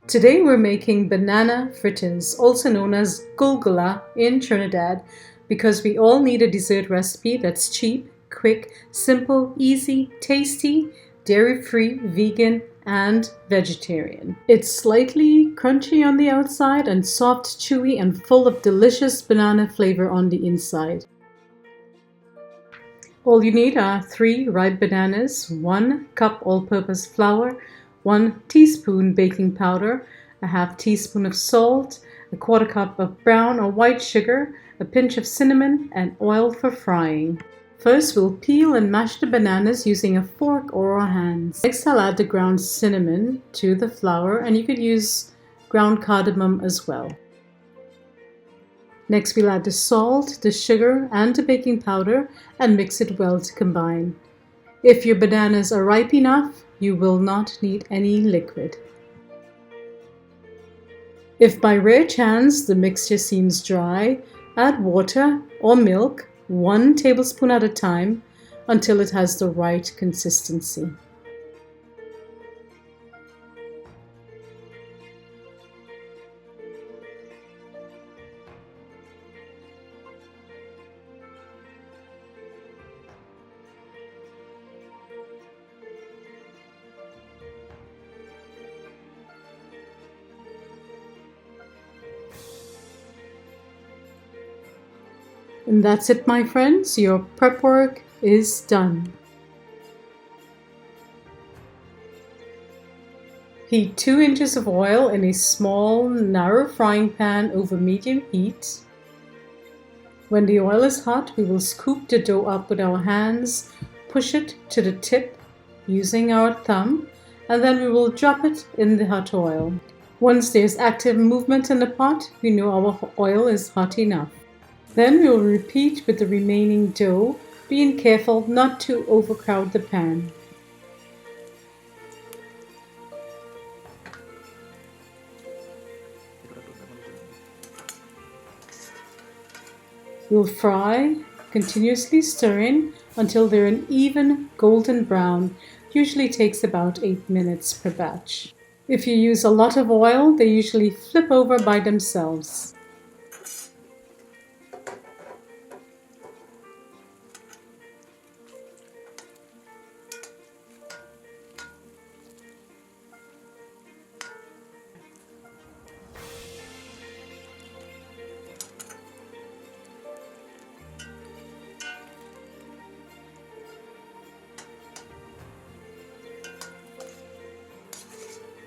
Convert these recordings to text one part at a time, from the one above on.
Today we're making banana fritters, also known as Gulgula in Trinidad, because we all need a dessert recipe that's cheap, quick, simple, easy, tasty, dairy-free, vegan, and vegetarian. It's slightly crunchy on the outside and soft, chewy, and full of delicious banana flavor on the inside. All you need are 3 ripe bananas, 1 cup all-purpose flour, 1 teaspoon baking powder, a half teaspoon of salt, a quarter cup of brown or white sugar, a pinch of cinnamon, and oil for frying. First, we'll peel and mash the bananas using a fork or our hands. Next, I'll add the ground cinnamon to the flour, and you could use ground cardamom as well. Next, we'll add the salt, the sugar, and the baking powder and mix it well to combine. If your bananas are ripe enough, you will not need any liquid. If by rare chance the mixture seems dry, add water or milk 1 tablespoon at a time until it has the right consistency. And that's it, my friends. Your prep work is done. Heat 2 inches of oil in a small, narrow frying pan over medium heat. When the oil is hot, we will scoop the dough up with our hands, push it to the tip using our thumb, and then we will drop it in the hot oil. Once there's active movement in the pot, we know our oil is hot enough. Then we will repeat with the remaining dough, being careful not to overcrowd the pan. We'll fry, continuously stirring until they're an even golden brown. Usually takes about 8 minutes per batch. If you use a lot of oil, they usually flip over by themselves.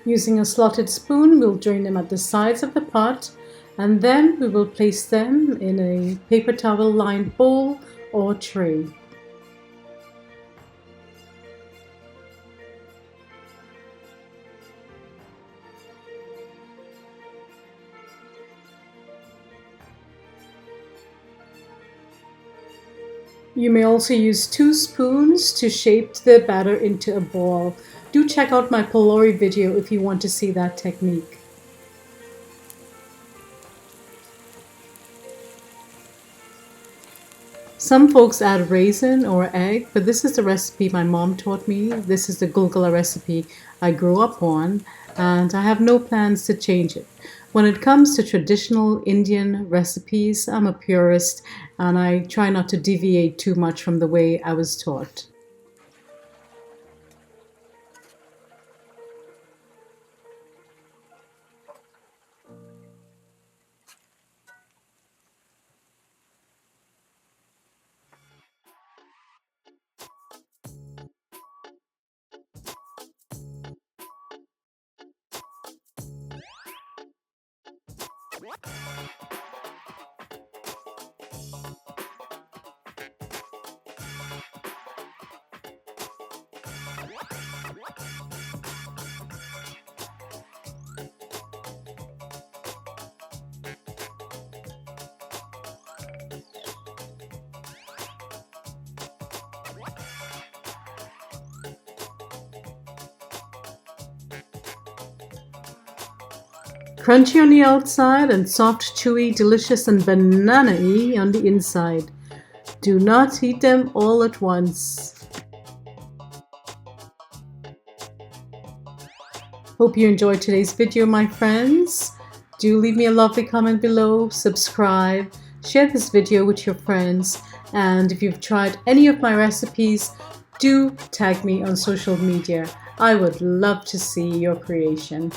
Using a slotted spoon, we'll join them at the sides of the pot, and then we will place them in a paper towel lined bowl or tray. You may also use 2 spoons to shape the batter into a ball. Do check out my Pylori video if you want to see that technique. Some folks add raisin or egg, but this is the recipe my mom taught me. This is the Gogelo recipe I grew up on, and I have no plans to change it. When it comes to traditional Indian recipes, I'm a purist, and I try not to deviate too much from the way I was taught. Crunchy on the outside and soft, chewy, delicious and banana-y on the inside. Do not eat them all at once. Hope you enjoyed today's video, my friends. Do leave me a lovely comment below, subscribe, share this video with your friends, and if you've tried any of my recipes, do tag me on social media. I would love to see your creation.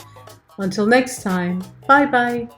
Until next time, bye bye.